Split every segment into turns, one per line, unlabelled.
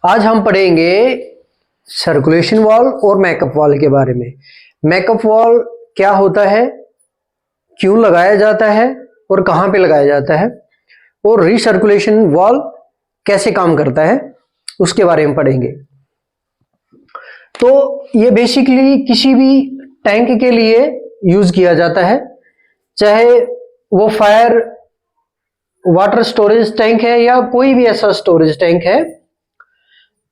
आज हम पढ़ेंगे सर्कुलेशन वाल्व और मैकअप वाल्व के बारे में। मैकअप वाल्व क्या होता है, क्यों लगाया जाता है और कहां पे लगाया जाता है, और रिसर्कुलेशन वाल्व कैसे काम करता है उसके बारे में पढ़ेंगे। तो ये बेसिकली किसी भी टैंक के लिए यूज किया जाता है, चाहे वो फायर वाटर स्टोरेज टैंक है या कोई भी ऐसा स्टोरेज टैंक है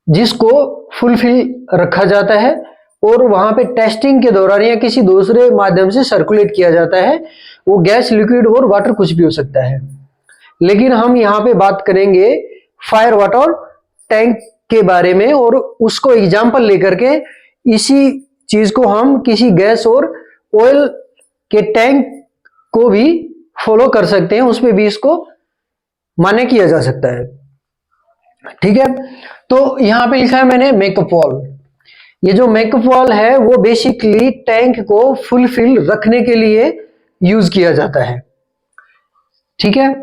जिसको फुलफिल रखा जाता है और वहां पे टेस्टिंग के दौरान या किसी दूसरे माध्यम से सर्कुलेट किया जाता है। वो गैस, लिक्विड और वाटर कुछ भी हो सकता है, लेकिन हम यहाँ पे बात करेंगे फायर वाटर टैंक के बारे में और उसको एग्जाम्पल लेकर के इसी चीज को हम किसी गैस और ऑयल के टैंक को भी फॉलो कर सकते हैं, उसमें भी इसको मान्य किया जा सकता है। ठीक है, तो यहां पे लिखा है मैंने मेकअप वाल्व। ये जो मेकअप वाल्व है वो बेसिकली टैंक को फुलफिल रखने के लिए यूज किया जाता है। ठीक है,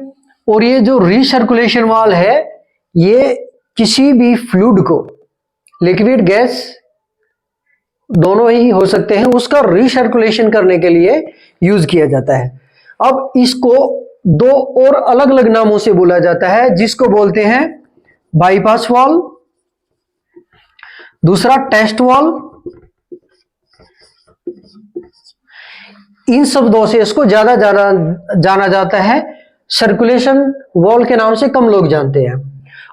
और ये जो रिसर्कुलेशन वाल्व है ये किसी भी फ्लूइड को, लिक्विड गैस दोनों ही हो सकते हैं, उसका रिसर्कुलेशन करने के लिए यूज किया जाता है। अब इसको दो और अलग अलग नामों से बोला जाता है, जिसको बोलते हैं बाईपास वाल्व, दूसरा टेस्ट वाल्व। इन शब्दों से इसको ज्यादा जाना जाता है, सर्कुलेशन वाल्व के नाम से कम लोग जानते हैं,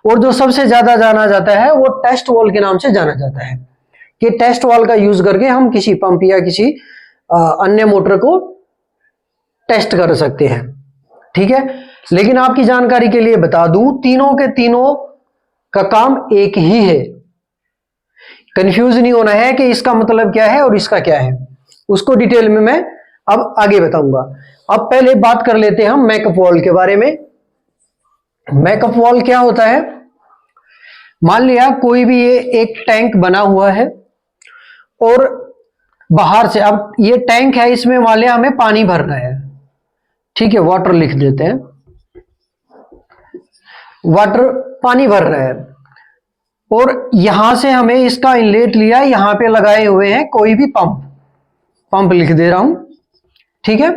और जो सबसे ज्यादा जाना जाता है वो टेस्ट वाल्व के नाम से जाना जाता है कि टेस्ट वाल्व का यूज करके हम किसी पंप या किसी अन्य मोटर को टेस्ट कर सकते हैं। ठीक है, लेकिन आपकी जानकारी के लिए बता दूं, तीनों के तीनों का काम एक ही है। कंफ्यूज नहीं होना है कि इसका मतलब क्या है और इसका क्या है, उसको डिटेल में मैं अब आगे बताऊंगा। अब पहले बात कर लेते हैं हम मैकअप वाल्व के बारे में। मैकअप वाल्व क्या होता है, मान लिया कोई भी ये एक टैंक बना हुआ है और बाहर से, अब ये टैंक है, इसमें मान लिया हमें पानी भरना है। ठीक है, वाटर लिख देते हैं, वाटर पानी भर रहा है, और यहां से हमें इसका इनलेट लिया, यहां पे लगाए हुए हैं कोई भी पंप लिख दे रहा हूं। ठीक है,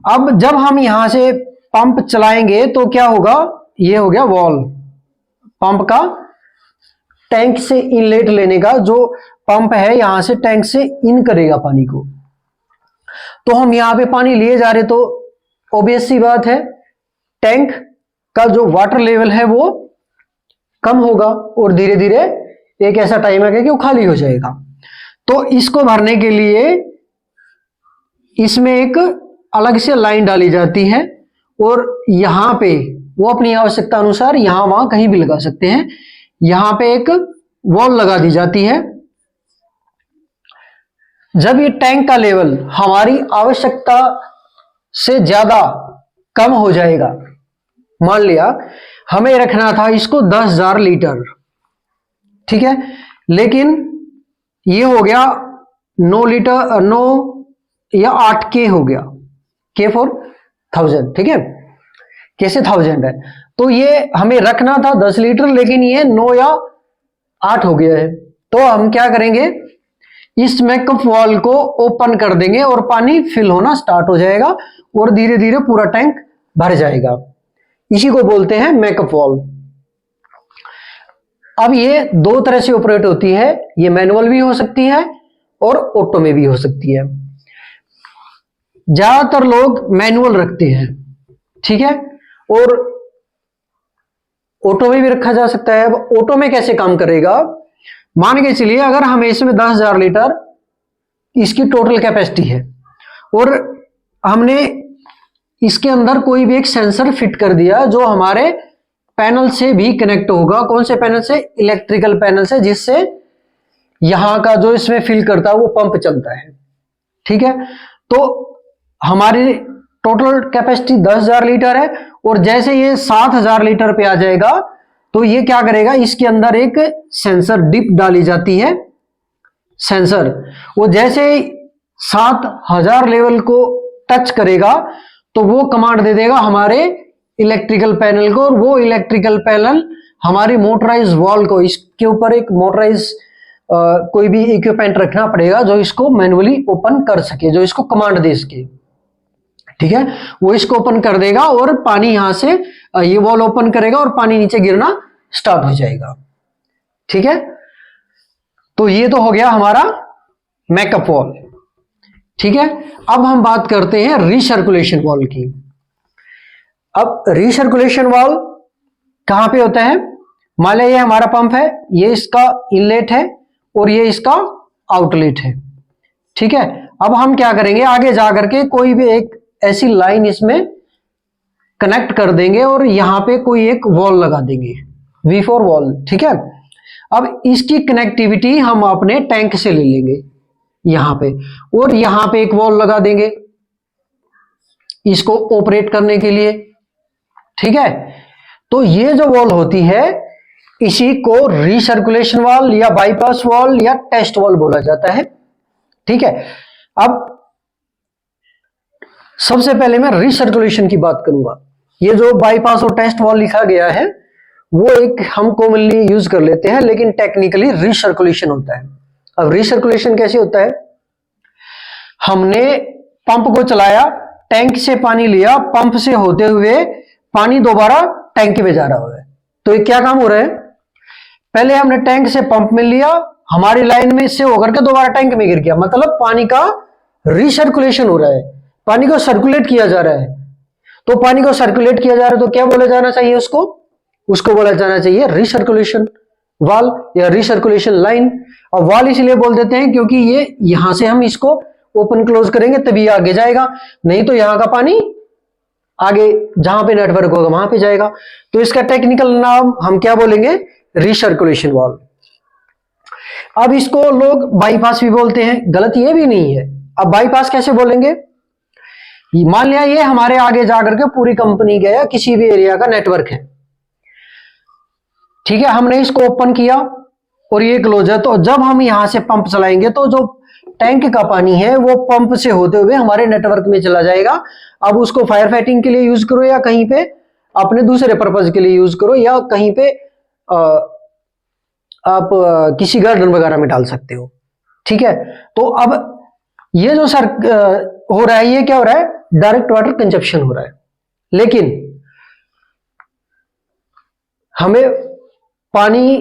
अब जब हम यहां से पंप चलाएंगे तो क्या होगा, ये हो गया वाल्व, पंप का टैंक से इनलेट लेने का, जो पंप है यहां से टैंक से इन करेगा पानी को। तो हम यहां पे पानी लिए जा रहे, तो ऑब्वियस सी बात है टैंक का जो वाटर लेवल है वो कम होगा और धीरे धीरे एक ऐसा टाइम आएगा कि वो खाली हो जाएगा। तो इसको भरने के लिए इसमें एक अलग से लाइन डाली जाती है और यहां पे वो अपनी आवश्यकता अनुसार यहां वहां कहीं भी लगा सकते हैं। यहां पे एक वॉल लगा दी जाती है। जब ये टैंक का लेवल हमारी आवश्यकता से ज्यादा कम हो जाएगा, मान लिया हमें रखना था इसको 10,000 लीटर, ठीक है, लेकिन ये हो गया 9 लीटर, 9 या 8 के हो गया, के फॉर 1000। ठीक है, कैसे 1000 है, तो ये हमें रखना था 10 लीटर, लेकिन ये 9 या 8 हो गया है। तो हम क्या करेंगे, इस मैकअप वाल्व को ओपन कर देंगे और पानी फिल होना स्टार्ट हो जाएगा और धीरे धीरे पूरा टैंक भर जाएगा। इसी को बोलते हैं मैकअप वाल्व। अब ये दो तरह से ऑपरेट होती है, ये मैनुअल भी हो सकती है और ऑटो में भी हो सकती है। ज्यादातर लोग मैनुअल रखते हैं, ठीक है, और ऑटो में भी रखा जा सकता है। अब ऑटो में कैसे काम करेगा, मान के चलिए अगर हमें इसमें 10,000 लीटर इसकी टोटल कैपेसिटी है और हमने इसके अंदर कोई भी एक सेंसर फिट कर दिया जो हमारे पैनल से भी कनेक्ट होगा। कौन से पैनल से, इलेक्ट्रिकल पैनल से, जिससे यहां का जो इसमें फिल करता है वो पंप चलता है। ठीक है, तो हमारी टोटल कैपेसिटी 10,000 लीटर है और जैसे ये 7,000 लीटर पे आ जाएगा तो ये क्या करेगा, इसके अंदर एक सेंसर डिप डाली जाती है। सेंसर वो जैसे 7,000 लेवल को टच करेगा तो वो कमांड दे देगा हमारे इलेक्ट्रिकल पैनल को, और वो इलेक्ट्रिकल पैनल हमारी मोटराइज वॉल को, इसके ऊपर एक मोटराइज कोई भी इक्विपमेंट रखना पड़ेगा जो इसको मैन्युअली ओपन कर सके, जो इसको कमांड दे सके। ठीक है, वो इसको ओपन कर देगा और पानी यहां से ये वॉल ओपन करेगा और पानी नीचे गिरना स्टार्ट हो जाएगा। ठीक है, तो ये तो हो गया हमारा मैकअप वॉल। ठीक है, अब हम बात करते हैं रीसर्कुलेशन वॉल की। अब रीसर्कुलेशन वॉल कहां पे होता है? मान लिया ये हमारा पंप है, ये इसका इनलेट है और ये इसका आउटलेट है। ठीक है, अब हम क्या करेंगे, आगे जाकर के कोई भी एक ऐसी लाइन इसमें कनेक्ट कर देंगे और यहां पे कोई एक वॉल लगा देंगे, V4 वॉल। ठीक है, अब इसकी कनेक्टिविटी हम अपने टैंक से ले लेंगे यहां पे, और यहां पे एक वॉल लगा देंगे इसको ऑपरेट करने के लिए। ठीक है, तो ये जो वॉल होती है इसी को रीसर्कुलेशन वॉल या बाईपास वॉल या टेस्ट वॉल बोला जाता है। ठीक है, अब सबसे पहले मैं रीसर्कुलेशन की बात करूंगा। ये जो बाईपास और टेस्ट वॉल लिखा गया है वो एक हम कॉमनली यूज कर लेते हैं, लेकिन टेक्निकली रीसर्कुलेशन होता है। अब रीसर्कुलेशन कैसे होता है? हमने पंप को चलाया, टैंक से पानी लिया, पंप से होते हुए पानी दोबारा टैंक में जा रहा है। तो ये क्या काम हो रहा है? पहले हमने टैंक से पंप में लिया, हमारी लाइन में से होकर के दोबारा टैंक में गिर गया, मतलब पानी का रीसर्कुलेशन हो रहा है, पानी को सर्कुलेट किया जा रहा है। तो पानी को सर्कुलेट किया जा रहा है तो क्या बोला जाना चाहिए उसको? उसको बोला जाना चाहिए रीसर्कुलेशन वाल या रीसर्कुलेशन लाइन। और वाल इसलिए बोल देते हैं क्योंकि ये यहां से हम इसको ओपन क्लोज करेंगे तभी आगे जाएगा, नहीं तो यहां का पानी आगे जहां पे नेटवर्क होगा वहां पे जाएगा। तो इसका टेक्निकल नाम हम क्या बोलेंगे? Recirculation valve. अब इसको लोग बाईपास भी बोलते हैं, गलत ये भी नहीं है। अब बाईपास कैसे बोलेंगे? मान लिया ये हमारे आगे जाकर के पूरी कंपनी का या किसी भी एरिया का नेटवर्क है। ठीक है, हमने इसको ओपन किया और ये क्लोज है, तो जब हम यहां से पंप चलाएंगे तो जो टैंक का पानी है वो पंप से होते हुए हमारे नेटवर्क में चला जाएगा। अब उसको फायर फाइटिंग के लिए यूज करो या कहीं पे अपने दूसरे पर्पज के लिए यूज करो, या कहीं पे आप किसी गार्डन वगैरह में डाल सकते हो। ठीक है, तो अब ये जो सर हो रहा है, ये क्या हो रहा है? डायरेक्ट वाटर कंजप्शन हो रहा है। लेकिन हमें पानी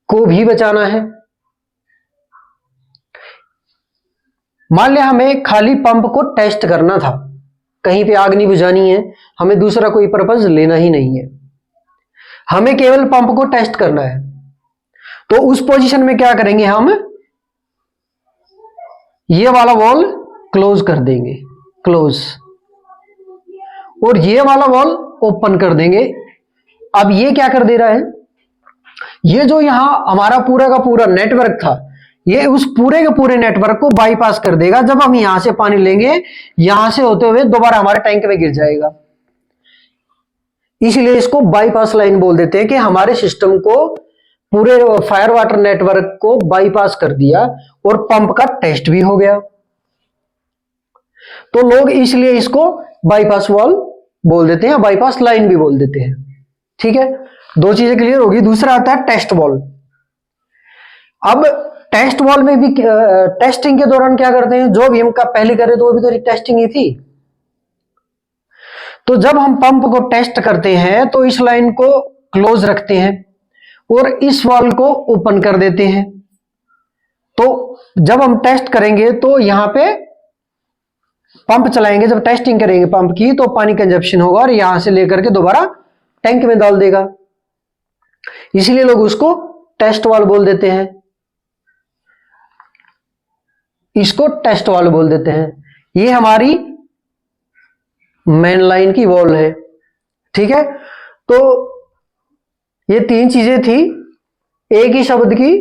को भी बचाना है। मान लिया हमें खाली पंप को टेस्ट करना था, कहीं पे आग नहीं बुझानी है, हमें दूसरा कोई पर्पज लेना ही नहीं है, हमें केवल पंप को टेस्ट करना है। तो उस पोजीशन में क्या करेंगे? हम ये वाला वॉल क्लोज कर देंगे, क्लोज, और ये वाला वॉल ओपन कर देंगे। अब ये क्या कर दे रहा है? ये जो यहां हमारा पूरा का पूरा नेटवर्क था, ये उस पूरे के पूरे नेटवर्क को बाईपास कर देगा। जब हम यहां से पानी लेंगे, यहां से होते हुए दोबारा हमारे टैंक में गिर जाएगा। इसलिए इसको बाईपास लाइन बोल देते हैं कि हमारे सिस्टम को, पूरे फायर वाटर नेटवर्क को बाईपास कर दिया और पंप का टेस्ट भी हो गया। तो लोग इसलिए इसको बाईपास वॉल बोल देते हैं, बाईपास लाइन भी बोल देते हैं। ठीक है, दो चीजें क्लियर होगी। दूसरा आता है टेस्ट वॉल। अब टेस्ट वॉल में भी टेस्टिंग के दौरान क्या करते हैं? जो भी हम पहले करे तो वो भी तो टेस्टिंग ही थी। तो जब हम पंप को टेस्ट करते हैं तो इस लाइन को क्लोज रखते हैं और इस वॉल को ओपन कर देते हैं। तो जब हम टेस्ट करेंगे तो यहां पे पंप चलाएंगे, जब टेस्टिंग करेंगे पंप की तो पानी कंजप्शन होगा और यहां से लेकर के दोबारा टैंक में डाल देगा। इसलिए लोग उसको टेस्ट वॉल बोल देते हैं, इसको टेस्ट वॉल बोल देते हैं। ये हमारी मेन लाइन की वॉल है। ठीक है, तो ये तीन चीजें थी एक ही शब्द की।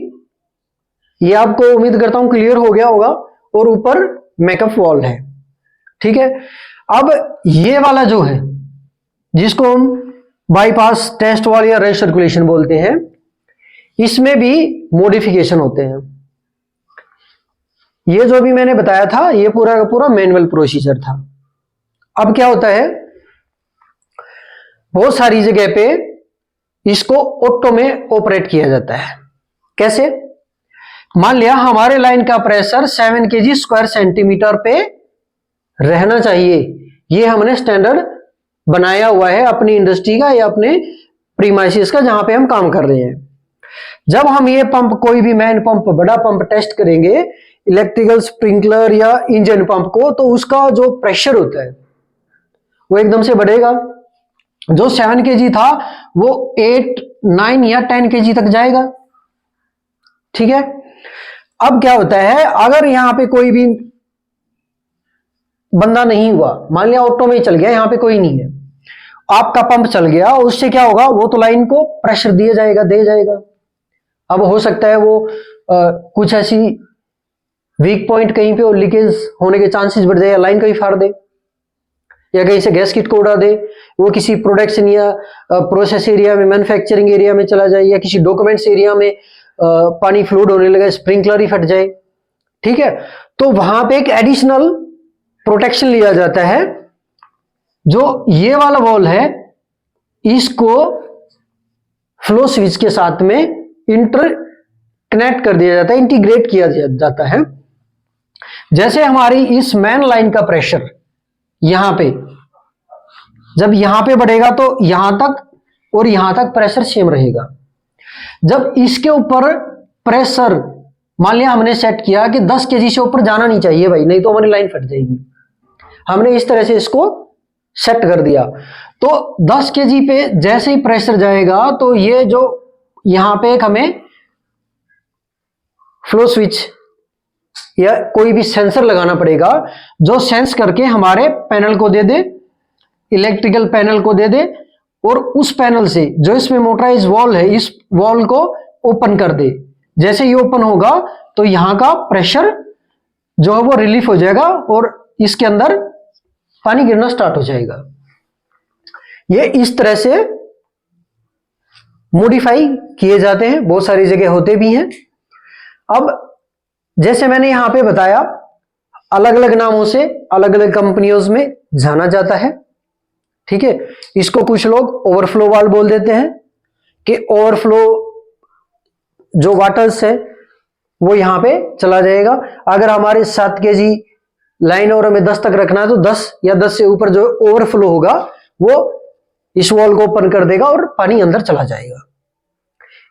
ये आपको उम्मीद करता हूं क्लियर हो गया होगा। और ऊपर मेकअप वॉल है। ठीक है, अब ये वाला जो है जिसको हम बाईपास टेस्ट वॉल या रीसर्कुलेशन बोलते हैं, इसमें भी मॉडिफिकेशन होते हैं। ये जो भी मैंने बताया था ये पूरा का पूरा मैनुअल प्रोसीजर था। अब क्या होता है, बहुत सारी जगह पे इसको ऑटो में ऑपरेट किया जाता है। कैसे? मान लिया हमारे लाइन का प्रेशर 7 kg स्क्वायर सेंटीमीटर पे रहना चाहिए, ये हमने स्टैंडर्ड बनाया हुआ है अपनी इंडस्ट्री का या अपने प्रीमाइसिस का जहां पे हम काम कर रहे हैं। जब हम ये पंप, कोई भी मैन पंप, बड़ा पंप टेस्ट करेंगे, इलेक्ट्रिकल स्प्रिंकलर या इंजन पंप को, तो उसका जो प्रेशर होता है वो एकदम से बढ़ेगा। जो 7 kg था वो 8, 9 या 10 kg तक जाएगा। ठीक है। अब क्या होता है, अगर यहां पे कोई भी बंदा नहीं हुआ, मान लिया ऑटो में ही चल गया, यहां पे कोई नहीं है, आपका पंप चल गया, उससे क्या होगा, वो तो लाइन को प्रेशर दिया जाएगा, दे जाएगा। अब हो सकता है वो कुछ ऐसी वीक पॉइंट कहीं पे और लीकेज होने के चांसेस बढ़ जाए, या लाइन कहीं फाड़ दे, या कहीं से गैस किट को उड़ा दे, वो किसी प्रोडक्शन या प्रोसेस एरिया में, मैन्युफैक्चरिंग एरिया में चला जाए, या किसी डॉक्यूमेंट्स एरिया में पानी फ्लूड होने लगा, स्प्रिंकलर ही फट जाए। ठीक है। तो वहां पे एक एडिशनल प्रोटेक्शन लिया जाता है। जो ये वाला वॉल है, इसको फ्लो स्विच के साथ में इंटर कनेक्ट कर दिया जाता है, इंटीग्रेट किया जाता है। जैसे हमारी इस मेन लाइन का प्रेशर यहां पे, जब यहां पे बढ़ेगा तो यहां तक और यहां तक प्रेशर सेम रहेगा। जब इसके ऊपर प्रेशर, मान लिया हमने सेट किया कि 10 kg से ऊपर जाना नहीं चाहिए भाई, नहीं तो हमारी लाइन फट जाएगी, हमने इस तरह से इसको सेट कर दिया, तो 10 kg पे जैसे ही प्रेशर जाएगा तो ये जो यहां पे एक हमें फ्लो स्विच या कोई भी सेंसर लगाना पड़ेगा, जो सेंस करके हमारे पैनल को दे दे, इलेक्ट्रिकल पैनल को दे दे, और उस पैनल से जो इसमें मोटराइज वॉल है, इस वॉल को ओपन कर दे। जैसे ही ओपन होगा तो यहां का प्रेशर जो है वो रिलीफ हो जाएगा और इसके अंदर पानी गिरना स्टार्ट हो जाएगा। ये इस तरह से मॉडिफाई किए जाते हैं, बहुत सारी जगह होते भी हैं। अब जैसे मैंने यहां पे बताया, अलग अलग नामों से अलग अलग कंपनियों में जाना जाता है। ठीक है। इसको कुछ लोग ओवरफ्लो वाल्व बोल देते हैं कि ओवरफ्लो जो वाटर्स है वो यहां पे चला जाएगा। अगर हमारे 7 kg लाइन और हमें 10 तक रखना है तो 10 या 10 से ऊपर जो ओवरफ्लो होगा वो इस वॉल को ओपन कर देगा और पानी अंदर चला जाएगा।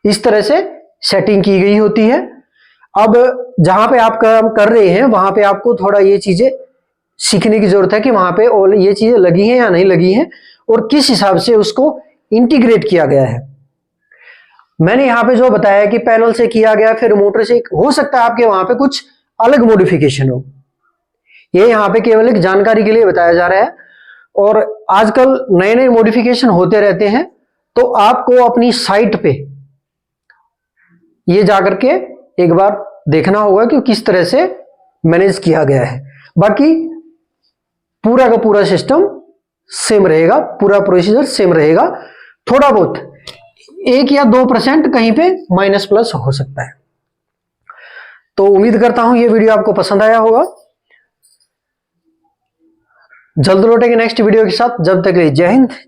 इस तरह से सेटिंग की गई होती है। अब जहां पे आप काम कर रहे हैं वहां पे आपको थोड़ा ये चीजें सीखने की जरूरत है कि वहां पे और ये चीजें लगी हैं या नहीं लगी हैं और किस हिसाब से उसको इंटीग्रेट किया गया है। मैंने यहां पे जो बताया कि पैनल से किया गया, फिर मोटर से, हो सकता है आपके वहां पे कुछ अलग मॉडिफिकेशन हो, ये यहां पे केवल एक जानकारी के लिए बताया जा रहा है। और आजकल नए नए मॉडिफिकेशन होते रहते हैं, तो आपको अपनी साइट पे ये जाकर के एक बार देखना होगा कि किस तरह से मैनेज किया गया है। बाकी पूरा का पूरा सिस्टम सेम रहेगा, पूरा प्रोसीजर सेम रहेगा। थोड़ा बहुत 1 या 2% कहीं पे माइनस प्लस हो सकता है। तो उम्मीद करता हूं ये वीडियो आपको पसंद आया होगा। जल्द लौटेंगे नेक्स्ट वीडियो के साथ, जब तक के लिए जय हिंद।